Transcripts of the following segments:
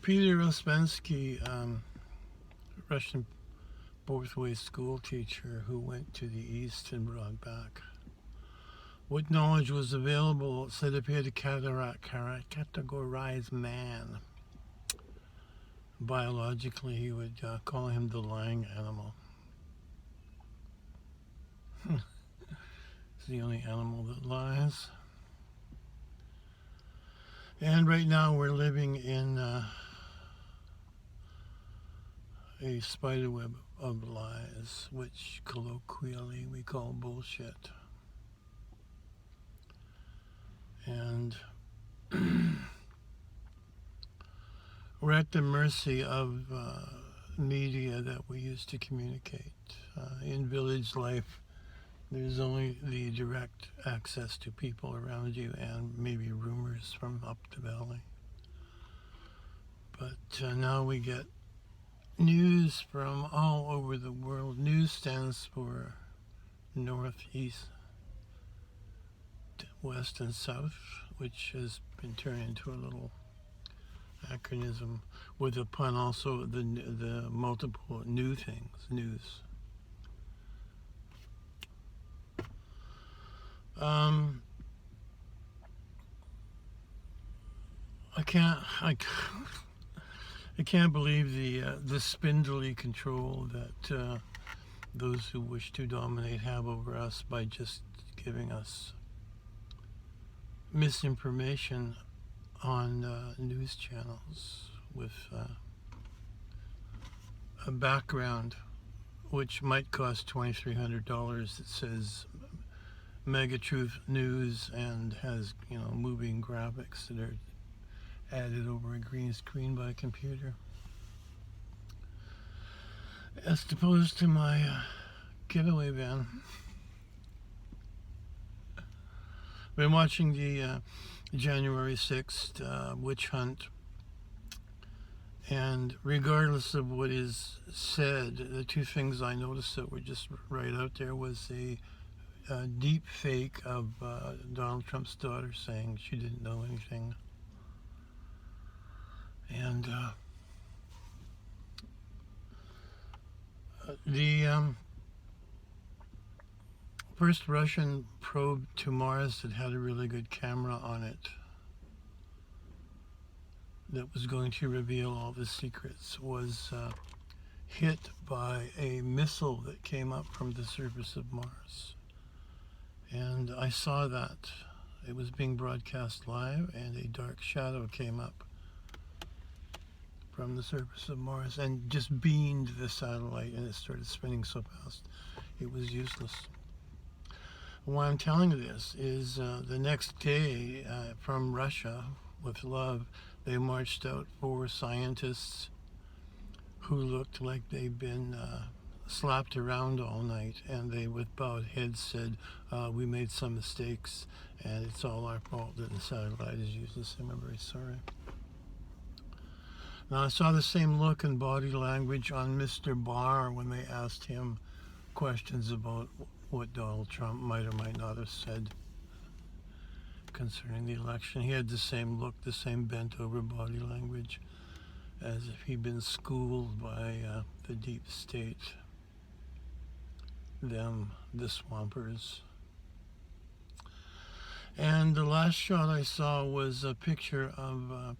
Peter Ouspensky, Russian fourth-way school teacher who went to the East and brought back what knowledge was available, said if he had to categorize man biologically, he would call him the lying animal. It's the only animal that lies. And right now we're living in a spiderweb of lies, which colloquially we call bullshit. And we're at the mercy of media that we use to communicate. In village life, there's only the direct access to people around you and maybe rumors from up the valley. But now we get news from all over the world. News stands for North, East, West, and South, which has been turned into a little acronym with a pun also, the multiple new things, news. I can't believe the spindly control that those who wish to dominate have over us by just giving us misinformation on news channels with a background which might cost $2,300 that says Mega Truth News and has, moving graphics that are added over a green screen by a computer, as opposed to my getaway van. Been watching the January 6th witch hunt, and regardless of what is said, the two things I noticed that were just right out there was a deep fake of Donald Trump's daughter saying she didn't know anything. And the first Russian probe to Mars that had a really good camera on it that was going to reveal all the secrets was hit by a missile that came up from the surface of Mars. And I saw that. It was being broadcast live, and a dark shadow came up from the surface of Mars and just beamed the satellite, and it started spinning so fast it was useless. Why I'm telling you this is the next day from Russia, with love, they marched out 4 scientists who looked like they'd been slapped around all night, and they with bowed heads said, we made some mistakes and it's all our fault that the satellite is useless and we're very sorry. Now, I saw the same look and body language on Mr. Barr when they asked him questions about what Donald Trump might or might not have said concerning the election. He had the same look, the same bent over body language, as if he'd been schooled by the deep state, them, the swampers. And the last shot I saw was a picture of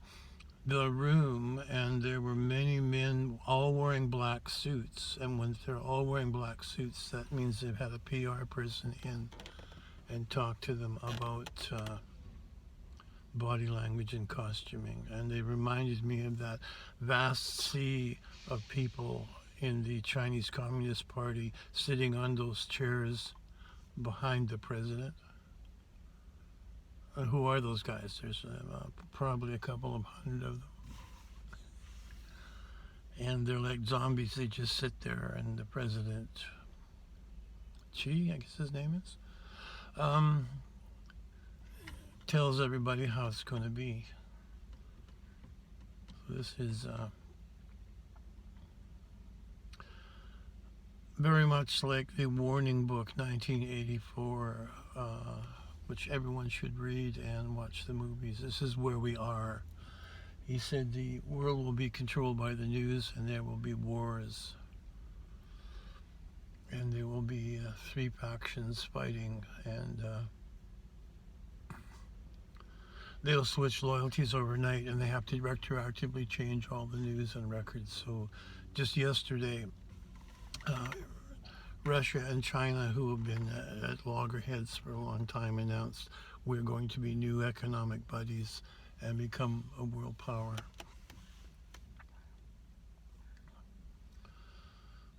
the room, and there were many men all wearing black suits. And when they're all wearing black suits, that means they've had a PR person in and talk to them about body language and costuming. And they reminded me of that vast sea of people in the Chinese Communist Party sitting on those chairs behind the president. And who are those guys? There's probably a couple of hundred of them. And they're like zombies. They just sit there, and the president, Xi, I guess his name is, tells everybody how it's going to be. So this is very much like the Warning Book 1984, which everyone should read and watch the movies. This is where we are He said the world will be controlled by the news, and there will be wars, and there will be 3 factions fighting, and they'll switch loyalties overnight, and they have to retroactively change all the news and records. So just yesterday, Russia and China, who have been at loggerheads for a long time, announced we're going to be new economic buddies and become a world power.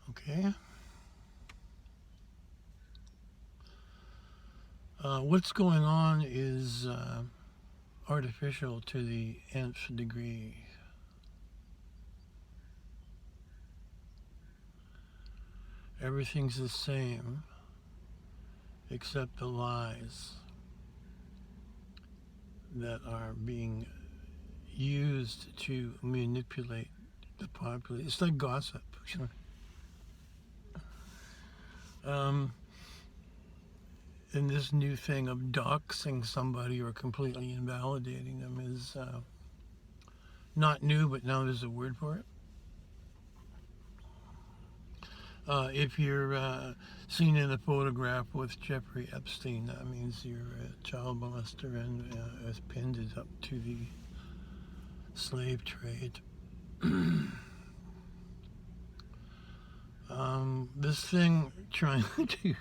Okay. What's going on is artificial to the nth degree. Everything's the same except the lies that are being used to manipulate the populace. It's like gossip. And this new thing of doxing somebody or completely invalidating them is not new, but now there's a word for it. If you're seen in a photograph with Jeffrey Epstein, that means you're a child molester and has pinned it up to the slave trade. This thing trying to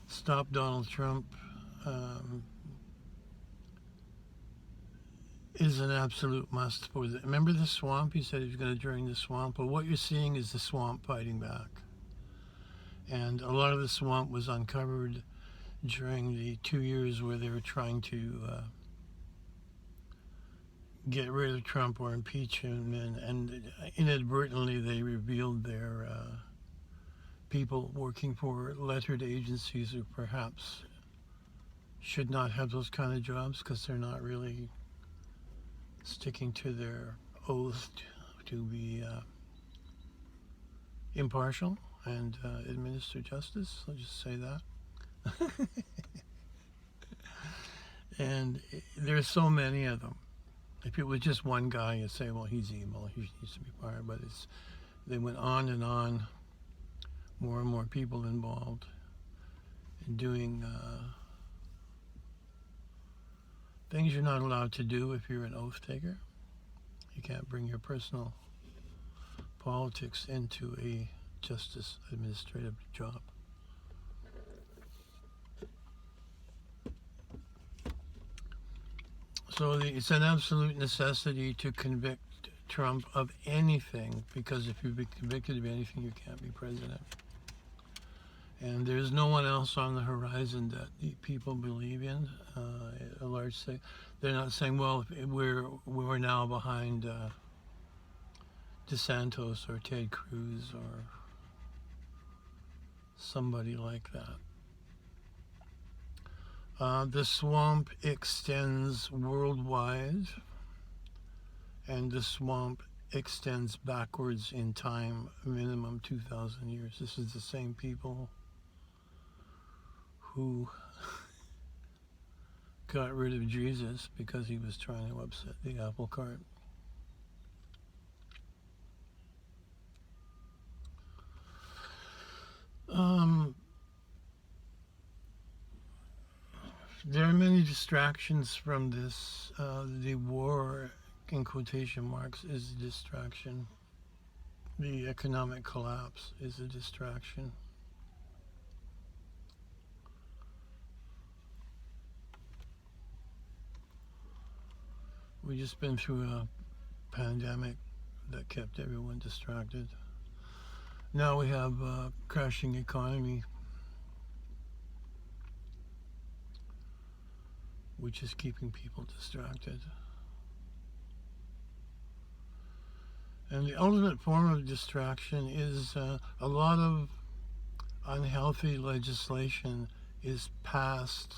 stop Donald Trump is an absolute must for the. Remember the swamp? He said he was going to drain the swamp. But what you're seeing is the swamp fighting back. And a lot of the swamp was uncovered during the 2 years where they were trying to get rid of Trump or impeach him. And inadvertently they revealed their people working for lettered agencies who perhaps should not have those kind of jobs because they're not really sticking to their oath to be impartial and administer justice. I'll just say that. And there's so many of them. If it was just one guy, you'd say, well, he's evil, he needs to be fired. But they went on and on, more and more people involved in doing things you're not allowed to do if you're an oath taker. You can't bring your personal politics into a justice administrative job. So it's an absolute necessity to convict Trump of anything, because if you've been convicted of anything, you can't be president. And there's no one else on the horizon that the people believe in. A large say they're not saying, well, we're now behind DeSantis or Ted Cruz or somebody like that. The swamp extends worldwide, and the swamp extends backwards in time, minimum 2,000 years. This is the same people who got rid of Jesus because he was trying to upset the apple cart. There are many distractions from this. The war, in quotation marks, is a distraction. The economic collapse is a distraction. We've just been through a pandemic that kept everyone distracted. Now we have a crashing economy, which is keeping people distracted. And the ultimate form of distraction is a lot of unhealthy legislation is passed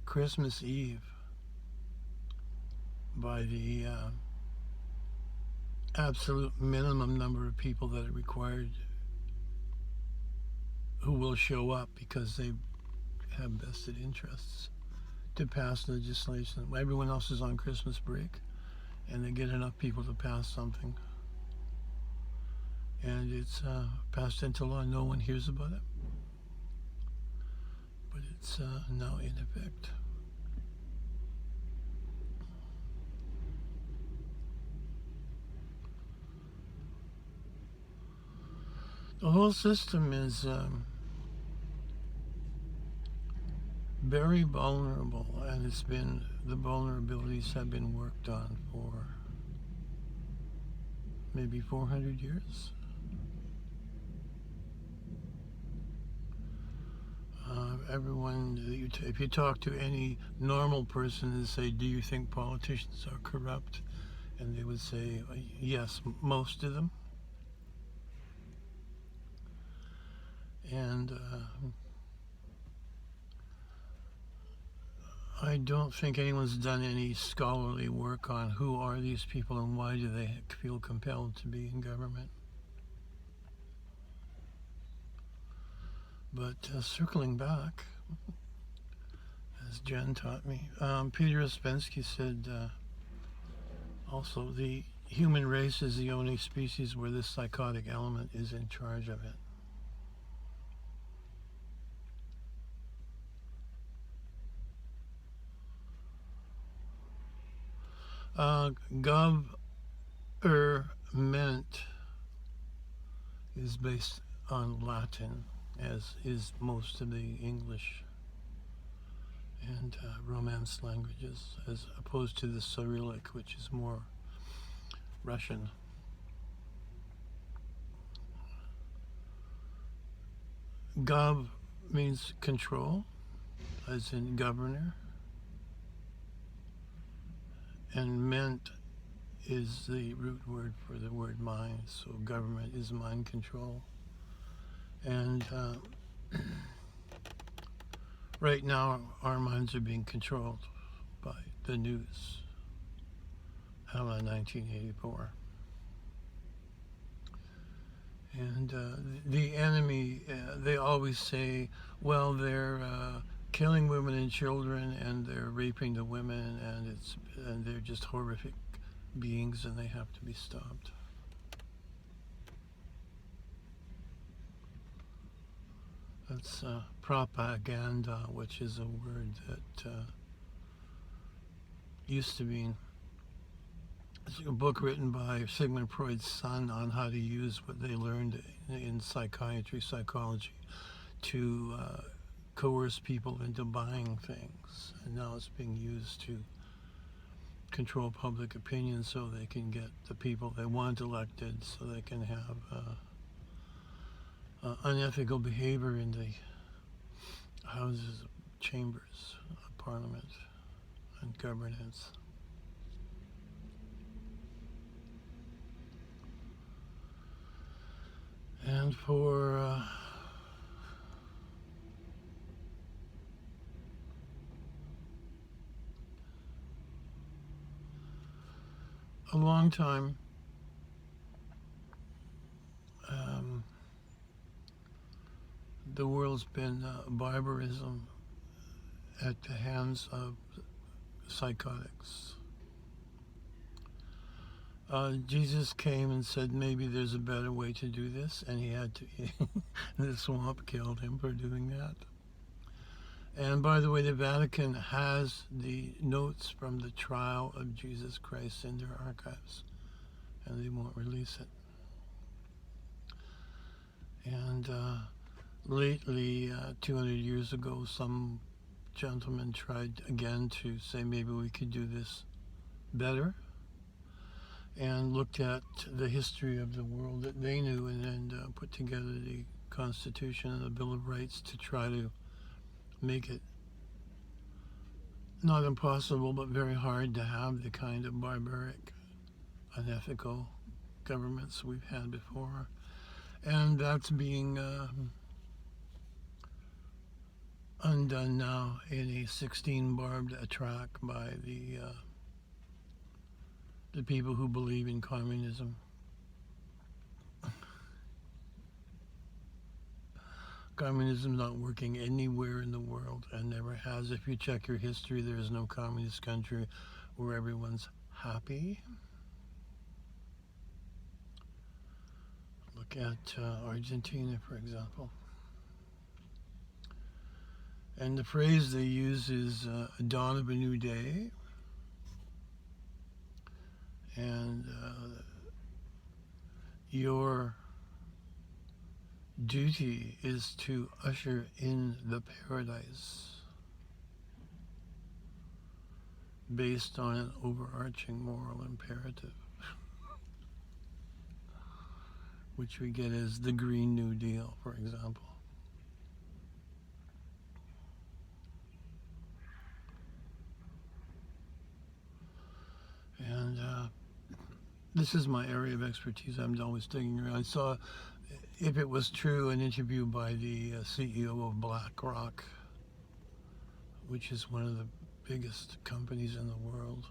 Christmas Eve by the absolute minimum number of people that are required who will show up because they have vested interests to pass legislation. Everyone else is on Christmas break, and they get enough people to pass something, and it's passed into law. No one hears about it, but it's now in effect. The whole system is very vulnerable, and the vulnerabilities have been worked on for maybe 400 years. Everyone, if you talk to any normal person and say, do you think politicians are corrupt? And they would say, yes, most of them. And I don't think anyone's done any scholarly work on who are these people and why do they feel compelled to be in government. But circling back, as Jen taught me, Peter Ouspensky said also the human race is the only species where this psychotic element is in charge of it. MENT is based on Latin, as is most of the English and Romance languages, as opposed to the Cyrillic, which is more Russian. Gov means control, as in governor, and ment is the root word for the word mind, so government is mind control. And right now our minds are being controlled by the news, a la 1984. And the enemy, they always say, well, they're killing women and children, and they're raping the women, and they're just horrific beings, and they have to be stopped. That's propaganda, which is a word that used to mean. It's a book written by Sigmund Freud's son on how to use what they learned in psychiatry, psychology, to coerce people into buying things. And now it's being used to control public opinion so they can get the people they want elected, so they can have unethical behavior in the houses, chambers of parliament, and governance. And for a long time, the world's been barbarism at the hands of psychotics. Jesus came and said maybe there's a better way to do this, and he had to. The swamp killed him for doing that. And by the way, the Vatican has the notes from the trial of Jesus Christ in their archives, and they won't release it. And lately, 200 years ago, some gentleman tried again to say maybe we could do this better, and looked at the history of the world that they knew, and then put together the Constitution and the Bill of Rights to try to make it not impossible, but very hard to have the kind of barbaric, unethical governments we've had before. And that's being undone now in a 16-barbed attack by the people who believe in communism. Communism is not working anywhere in the world and never has. If you check your history, there is no communist country where everyone's happy. Look at Argentina, for example. And the phrase they use is dawn of a new day. And your duty is to usher in the paradise based on an overarching moral imperative, which we get as the Green New Deal, for example. And this is my area of expertise. I'm always digging around. I saw, if it was true, an interview by the CEO of BlackRock, which is one of the biggest companies in the world.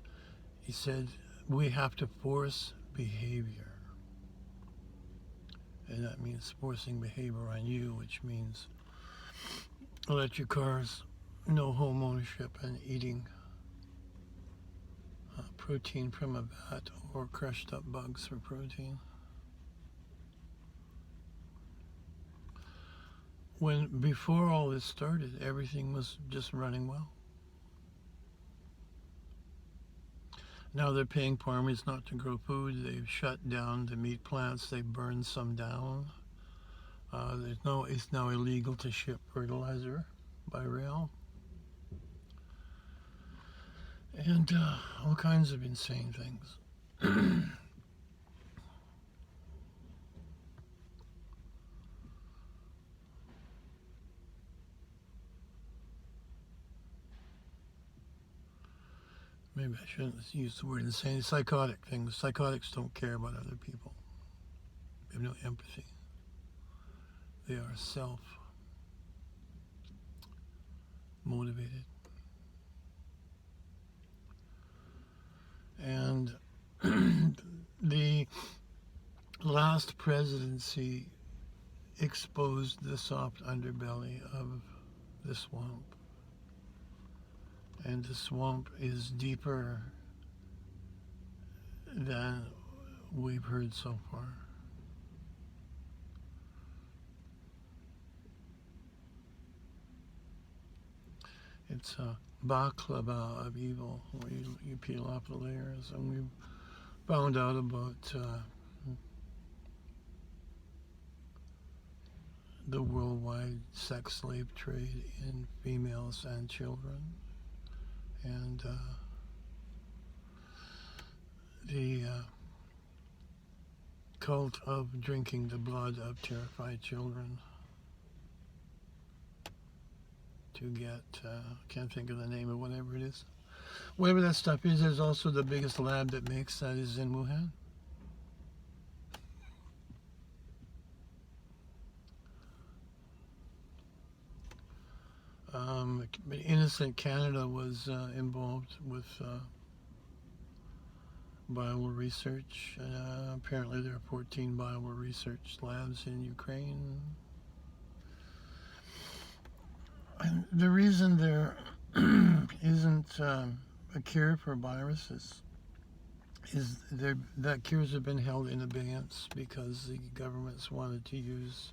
He said, we have to force behavior. And that means forcing behavior on you, which means electric cars, no home ownership, and eating protein from a vat or crushed up bugs for protein. When before all this started, everything was just running well. Now they're paying farmers not to grow food. They've shut down the meat plants. They've burned some down. It's now illegal to ship fertilizer by rail. And all kinds of insane things. Maybe I shouldn't use the word insane. Psychotic things. Psychotics don't care about other people. They have no empathy. They are self-motivated. And the last presidency exposed the soft underbelly of the swamp. And the swamp is deeper than we've heard so far. It's a baklava of evil, where you peel off the layers. And we've found out about the worldwide sex slave trade in females and children. And the cult of drinking the blood of terrified children to get, can't think of the name of whatever it is. Whatever that stuff is, there's also the biggest lab that makes that is in Wuhan. Innocent Canada was involved with bio research. Apparently there are 14 bio research labs in Ukraine. And the reason there isn't a cure for viruses is that cures have been held in abeyance because the governments wanted to use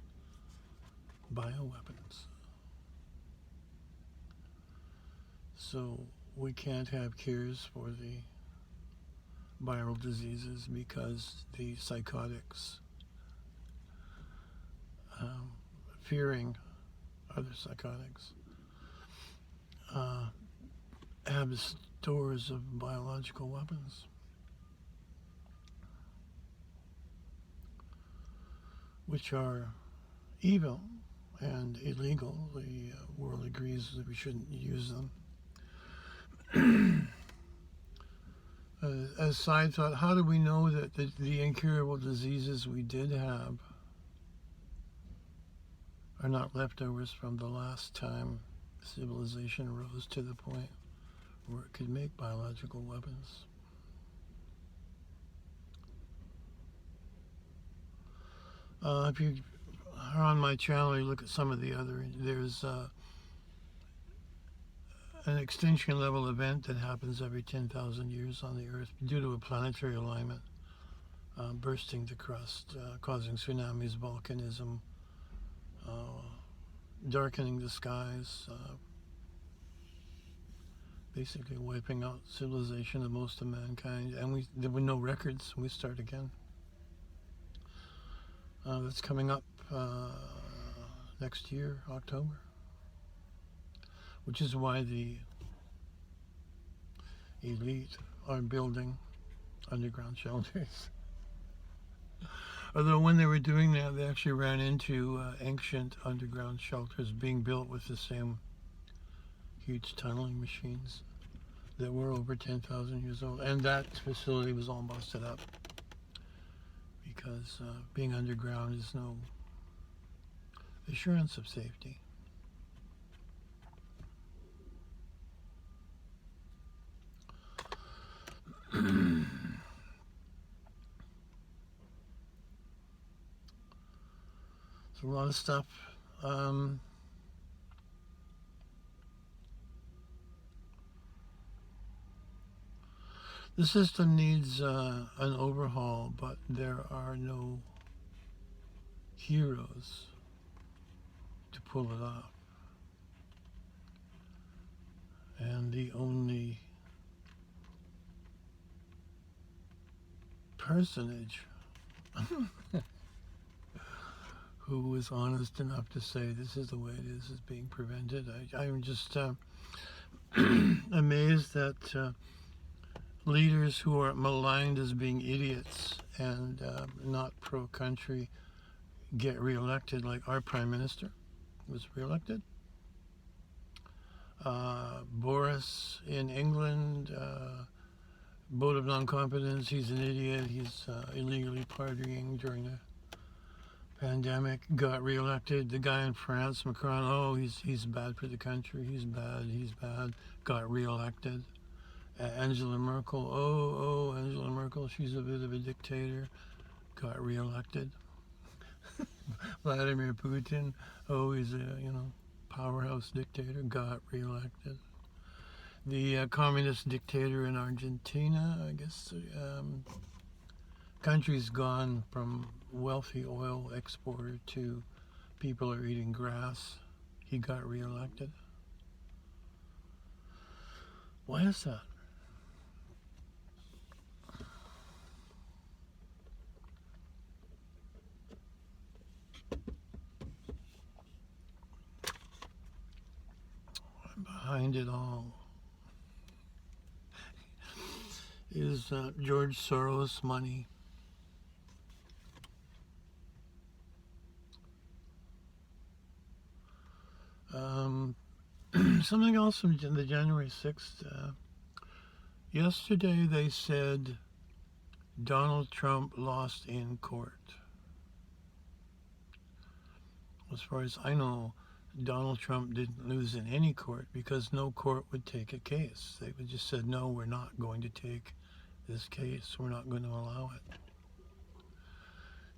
bioweapons. So we can't have cures for the viral diseases because the psychotics, fearing other psychotics, have stores of biological weapons. Which are evil and illegal. The world agrees that we shouldn't use them. As side thought, how do we know that the incurable diseases we did have are not leftovers from the last time civilization rose to the point where it could make biological weapons? on my channel, you look at some of the other, there's an extinction level event that happens every 10,000 years on the Earth due to a planetary alignment, bursting the crust, causing tsunamis, volcanism, darkening the skies, basically wiping out civilization of most of mankind. And there were no records. We start again. That's coming up next year, October, which is why the elite are building underground shelters. Although when they were doing that, they actually ran into ancient underground shelters being built with the same huge tunneling machines that were over 10,000 years old. And that facility was all busted up because being underground is no assurance of safety. It's a lot of stuff. The system needs an overhaul, but there are no heroes to pull it off. And the only personage who was honest enough to say this is the way it is being prevented. I'm just amazed that leaders who are maligned as being idiots and not pro-country get reelected, like our Prime Minister was reelected. Boris in England, vote of non-competence, he's an idiot, he's illegally partying during the pandemic, got reelected. The guy in France, Macron, oh, he's bad for the country, he's bad, got reelected. Angela Merkel, Angela Merkel, she's a bit of a dictator, got reelected. Vladimir Putin, oh, he's a, powerhouse dictator, got reelected. The communist dictator in Argentina, I guess, country's gone from wealthy oil exporter to people are eating grass. He got reelected. Why is that? Behind it all is George Soros' money. Something else from the January 6th. Yesterday they said Donald Trump lost in court. As far as I know, Donald Trump didn't lose in any court because no court would take a case. They would just said, no, we're not going to take this case. We're not going to allow it.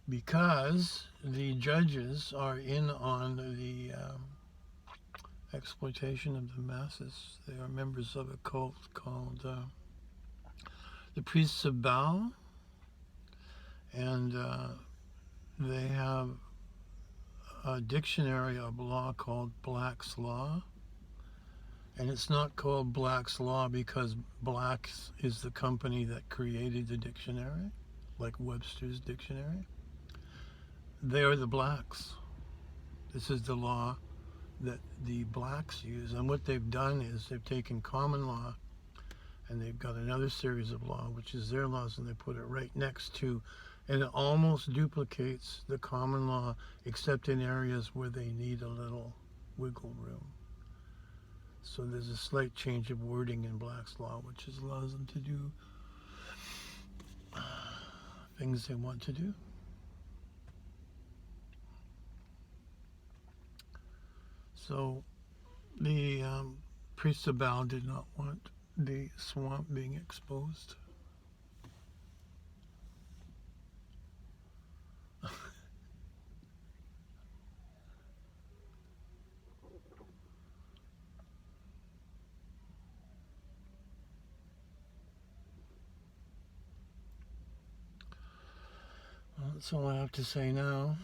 Because the judges are in on the exploitation of the masses. They are members of a cult called the Priests of Baal. And they have a dictionary of law called Black's Law, and it's not called Black's Law because Black's is the company that created the dictionary, like Webster's dictionary. They are the blacks. This is the law that the blacks use, and what they've done is they've taken common law and they've got another series of law, which is their laws, and they put it right next to, and it almost duplicates the common law, except in areas where they need a little wiggle room. So there's a slight change of wording in Black's Law, which allows them to do things they want to do. So the priests of Baal did not want the swamp being exposed. that's all I have to say now.